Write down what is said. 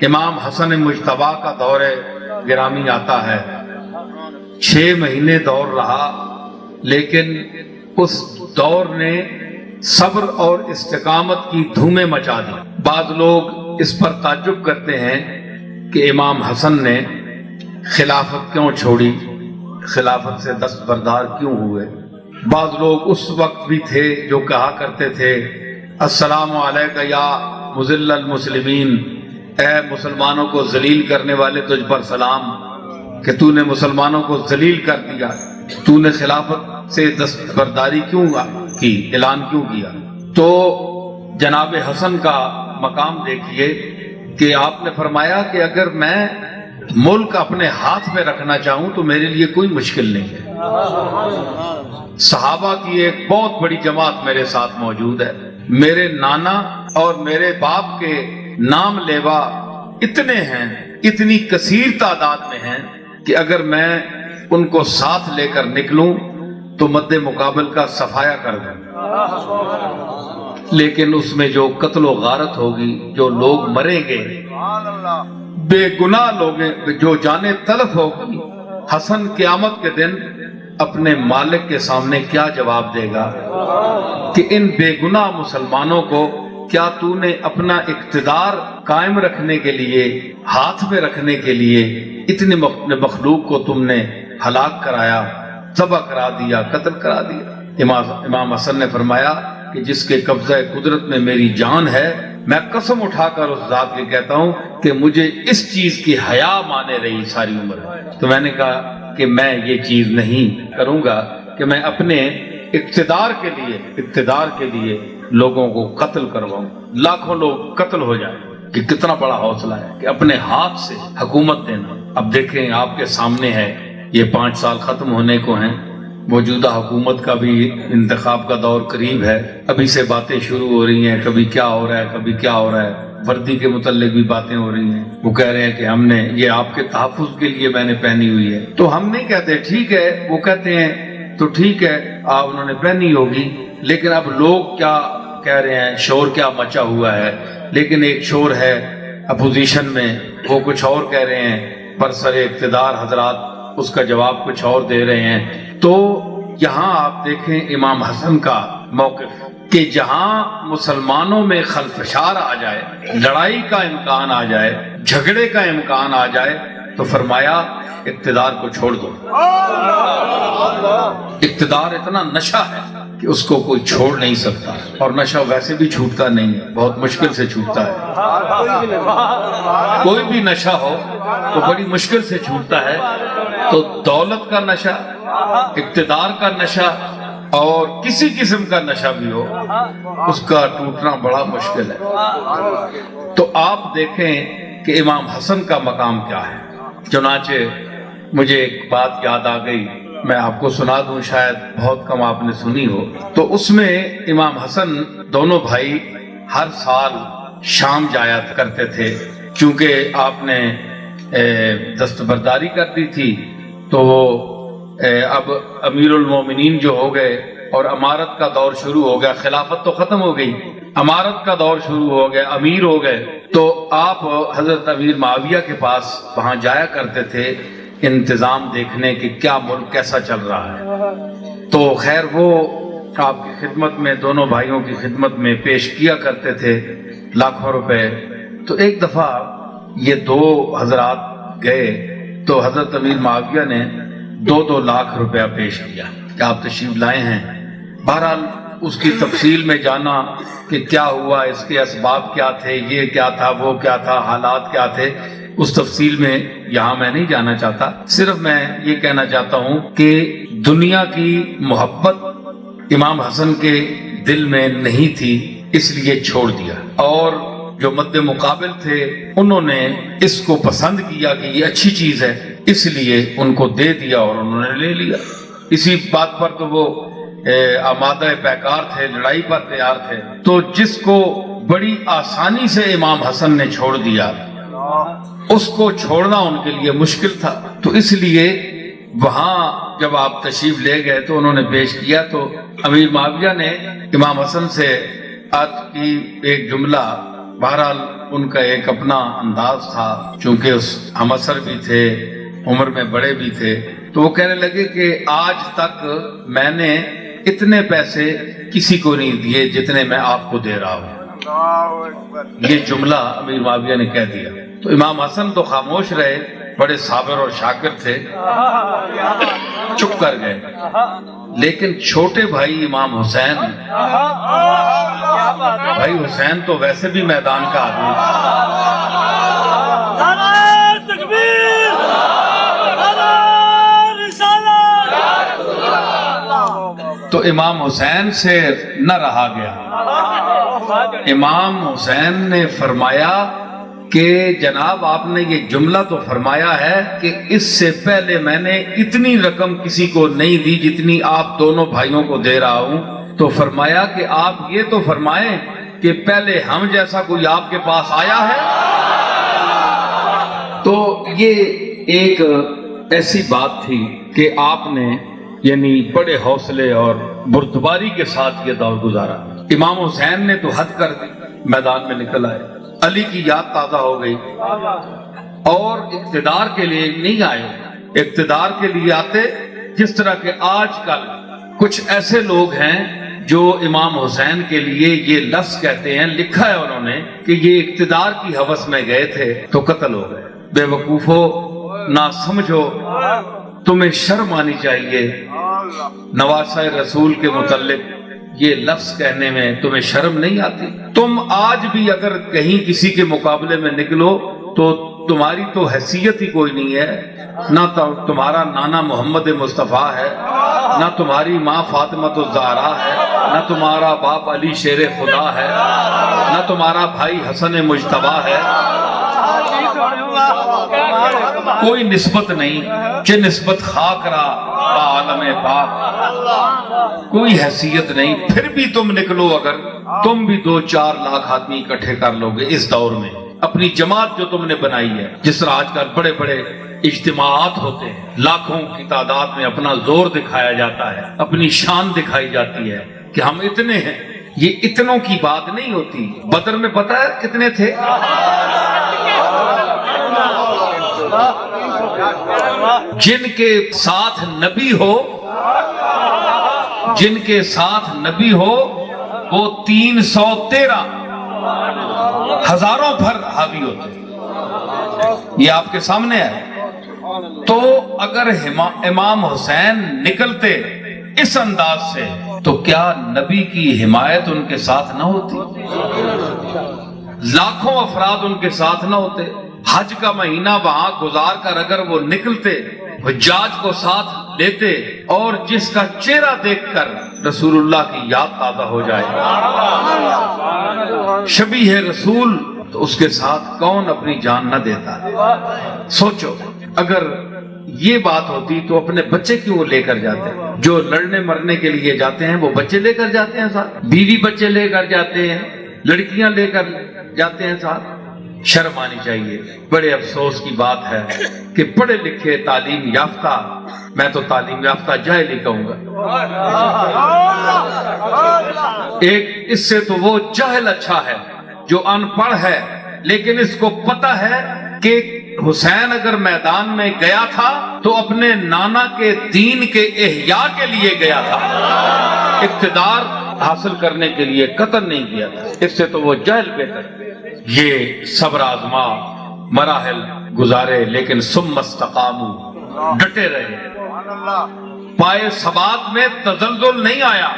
امام حسن مجتبیٰ کا دور گرامی آتا ہے، 6 مہینے دور رہا، لیکن اس دور نے صبر اور استقامت کی دھومیں مچا دی۔ بعض لوگ اس پر تعجب کرتے ہیں کہ امام حسن نے خلافت کیوں چھوڑی، خلافت سے دستبردار کیوں ہوئے۔ بعض لوگ اس وقت بھی تھے جو کہا کرتے تھے السلام علیکہ یا مذل المسلمین، اے مسلمانوں کو ذلیل کرنے والے تجھ پر سلام، کہ تو نے مسلمانوں کو ذلیل کر دیا، تو نے خلافت سے دستبرداری کیوں کی، اعلان کیوں کیا۔ تو جناب حسن کا مقام دیکھیے کہ آپ نے فرمایا کہ اگر میں ملک اپنے ہاتھ میں رکھنا چاہوں تو میرے لیے کوئی مشکل نہیں ہے۔ صحابہ کی ایک بہت بڑی جماعت میرے ساتھ موجود ہے، میرے نانا اور میرے باپ کے نام لیوا اتنے ہیں، اتنی کثیر تعداد میں ہیں کہ اگر میں ان کو ساتھ لے کر نکلوں تو مد مقابل کا صفایا کر دوں، لیکن اس میں جو قتل و غارت ہوگی، جو لوگ مریں گے، بے گناہ لوگ جو جانیں تلف ہوگی، حسن قیامت کے دن اپنے مالک کے سامنے کیا جواب دے گا کہ ان بے گناہ مسلمانوں کو کیا تو نے اپنا اقتدار قائم رکھنے کے لیے، ہاتھ میں رکھنے کے لیے اتنے مخلوق کو تم نے ہلاک کرایا، تباہ کرا دیا، قتل کرا دیا۔ امام حسن نے فرمایا کہ جس کے قبضہ قدرت میں میری جان ہے، میں قسم اٹھا کر اس ذات کے کہتا ہوں کہ مجھے اس چیز کی حیا مانے رہی ساری عمر۔ تو میں نے کہا کہ میں یہ چیز نہیں کروں گا کہ میں اپنے اقتدار کے لیے لوگوں کو قتل کرواؤں، لاکھوں لوگ قتل ہو جائیں، کہ کتنا بڑا حوصلہ ہے کہ اپنے ہاتھ سے حکومت دینا۔ اب دیکھیں آپ کے سامنے ہے، یہ 5 سال ختم ہونے کو ہیں، موجودہ حکومت کا بھی انتخاب کا دور قریب ہے، ابھی سے باتیں شروع ہو رہی ہیں، کبھی کیا ہو رہا ہے، کبھی کیا ہو رہا ہے، وردی کے متعلق بھی باتیں ہو رہی ہیں۔ وہ کہہ رہے ہیں کہ ہم نے یہ آپ کے تحفظ کے لیے میں نے پہنی ہوئی ہے، تو ہم نہیں کہتے ٹھیک ہے، وہ کہتے ہیں تو ٹھیک ہے آپ انہوں نے پہنی ہوگی، لیکن اب لوگ کیا کہہ رہے ہیں، شور کیا مچا ہوا ہے۔ لیکن ایک شور ہے اپوزیشن میں، وہ کچھ اور کہہ رہے ہیں، برسر اقتدار حضرات اس کا جواب کچھ اور دے رہے ہیں۔ تو یہاں آپ دیکھیں امام حسن کا موقف کہ جہاں مسلمانوں میں خلفشار آ جائے، لڑائی کا امکان آ جائے، جھگڑے کا امکان آ جائے، تو فرمایا اقتدار کو چھوڑ دو۔ اقتدار اتنا نشہ ہے کہ اس کو کوئی چھوڑ نہیں سکتا، اور نشہ ویسے بھی چھوٹتا نہیں ہے، بہت مشکل سے چھوٹتا ہے۔ کوئی بھی نشہ ہو تو بڑی مشکل سے چھوٹتا ہے، تو دولت کا نشہ، اقتدار کا نشہ اور کسی قسم کا نشہ بھی ہو، اس کا ٹوٹنا بڑا مشکل ہے۔ تو آپ دیکھیں کہ امام حسن کا مقام کیا ہے۔ چنانچہ مجھے ایک بات یاد آ گئی، میں آپ کو سنا دوں، شاید بہت کم آپ نے سنی ہو۔ تو اس میں امام حسن دونوں بھائی ہر سال شام جایا کرتے تھے، چونکہ آپ نے دستبرداری کر دی تھی، تو وہ اب امیر المومنین جو ہو گئے اور امارت کا دور شروع ہو گیا، خلافت تو ختم ہو گئی، امارت کا دور شروع ہو گیا، امیر ہو گئے، تو آپ حضرت امیر معاویہ کے پاس وہاں جایا کرتے تھے انتظام دیکھنے کہ کیا ملک کیسا چل رہا ہے۔ تو خیر وہ آپ کی خدمت میں، دونوں بھائیوں کی خدمت میں پیش کیا کرتے تھے لاکھوں روپے۔ تو ایک دفعہ یہ 2 حضرات گئے تو حضرت امیر معاویہ نے 2 لاکھ روپیہ پیش کیا کہ آپ تشریف لائے ہیں۔ بہرحال اس کی تفصیل میں جانا کہ کیا ہوا، اس کے اسباب کیا تھے، یہ کیا تھا، وہ کیا تھا، حالات کیا تھے، اس تفصیل میں یہاں میں نہیں جانا چاہتا۔ صرف میں یہ کہنا چاہتا ہوں کہ دنیا کی محبت امام حسن کے دل میں نہیں تھی، اس لیے چھوڑ دیا، اور جو مد مقابل تھے انہوں نے اس کو پسند کیا کہ یہ اچھی چیز ہے، اس لیے ان کو دے دیا اور انہوں نے لے لیا۔ اسی بات پر تو وہ آمادہ پیکار تھے، لڑائی پر تیار تھے۔ تو جس کو بڑی آسانی سے امام حسن نے چھوڑ دیا، اس کو چھوڑنا ان کے لیے مشکل تھا۔ تو اس لیے وہاں جب آپ تشریف لے گئے تو انہوں نے پیش کیا، تو امیر معاویہ نے امام حسن سے عرض کی ایک جملہ، بہرحال ان کا ایک اپنا انداز تھا، چونکہ ہم عصر بھی تھے، عمر میں بڑے بھی تھے، تو وہ کہنے لگے کہ آج تک میں نے اتنے پیسے کسی کو نہیں دیے جتنے میں آپ کو دے رہا ہوں۔ یہ جملہ امیر معاویہ نے کہہ دیا تو امام حسن تو خاموش رہے، بڑے صابر اور شاکر تھے، چپ کر گئے۔ لیکن چھوٹے بھائی امام حسین، بھائی حسین تو ویسے بھی میدان کا آدمی تو امام حسین سے نہ رہا گیا۔ امام حسین نے فرمایا کہ جناب آپ نے یہ جملہ تو فرمایا ہے کہ اس سے پہلے میں نے اتنی رقم کسی کو نہیں دی جتنی آپ دونوں بھائیوں کو دے رہا ہوں، تو فرمایا کہ آپ یہ تو فرمائیں کہ پہلے ہم جیسا کوئی آپ کے پاس آیا ہے۔ تو یہ ایک ایسی بات تھی کہ آپ نے یعنی بڑے حوصلے اور بردباری کے ساتھ یہ دور گزارا۔ امام حسین نے تو حد کر دی، میدان میں نکل آئے، علی کی یاد تازہ ہو گئی، اور اقتدار کے لیے نہیں آئے، اقتدار کے لیے آتے جس طرح کہ آج کل کچھ ایسے لوگ ہیں جو امام حسین کے لیے یہ لفظ کہتے ہیں، لکھا ہے انہوں نے کہ یہ اقتدار کی ہوس میں گئے تھے تو قتل ہو گئے۔ بے وقوفو، نہ سمجھو، تمہیں شرم آنی چاہیے، نواسہ رسول کے متعلق یہ لفظ کہنے میں تمہیں شرم نہیں آتی؟ تم آج بھی اگر کہیں کسی کے مقابلے میں نکلو تو تمہاری تو حیثیت ہی کوئی نہیں ہے، نہ تمہارا نانا محمد مصطفیٰ ہے، نہ تمہاری ماں فاطمہ الزہرا ہے، نہ تمہارا باپ علی شیر خدا ہے، نہ تمہارا بھائی حسن مجتبیٰ ہے، کوئی نسبت نہیں کہ نسبت خاک را عالم پاک، کوئی حیثیت نہیں۔ پھر بھی تم نکلو، اگر تم بھی 2-4 لاکھ آدمی اکٹھے کر لو گے اس دور میں، اپنی جماعت جو تم نے بنائی ہے، جس طرح آج کل بڑے بڑے اجتماعات ہوتے ہیں، لاکھوں کی تعداد میں اپنا زور دکھایا جاتا ہے، اپنی شان دکھائی جاتی ہے کہ ہم اتنے ہیں، یہ اتنوں کی بات نہیں ہوتی۔ بدر میں پتہ ہے کتنے تھے؟ جن کے ساتھ نبی ہو، جن کے ساتھ نبی ہو وہ 313 ہزاروں پر حاوی ہوتے، یہ آپ کے سامنے ہے۔ تو اگر امام حسین نکلتے اس انداز سے تو کیا نبی کی حمایت ان کے ساتھ نہ ہوتی؟ لاکھوں افراد ان کے ساتھ نہ ہوتے؟ حج کا مہینہ وہاں گزار کر اگر وہ نکلتے، حجاج کو ساتھ لیتے، اور جس کا چہرہ دیکھ کر رسول اللہ کی یاد تازہ ہو جائے، شبیہ رسول، تو اس کے ساتھ کون اپنی جان نہ دیتا؟ سوچو، اگر یہ بات ہوتی تو اپنے بچے کیوں لے کر جاتے؟ جو لڑنے مرنے کے لیے جاتے ہیں وہ بچے لے کر جاتے ہیں ساتھ، بیوی بچے لے کر جاتے ہیں، لڑکیاں لے کر جاتے ہیں ساتھ۔ شرم آنی چاہیے۔ بڑے افسوس کی بات ہے کہ پڑھے لکھے تعلیم یافتہ، میں تو تعلیم یافتہ جاہل ہی کہوں گا، ایک اس سے تو وہ جاہل اچھا ہے جو ان پڑھ ہے لیکن اس کو پتہ ہے کہ حسین اگر میدان میں گیا تھا تو اپنے نانا کے دین کے احیاء کے لیے گیا تھا، اقتدار حاصل کرنے کے لیے قتل نہیں کیا تھا۔ اس سے تو وہ جاہل بہتر۔ یہ صبر آزما، مراحل گزارے، لیکن ثم استقاموا، ڈٹے رہے، پائے ثبات میں تزلزل نہیں آیا۔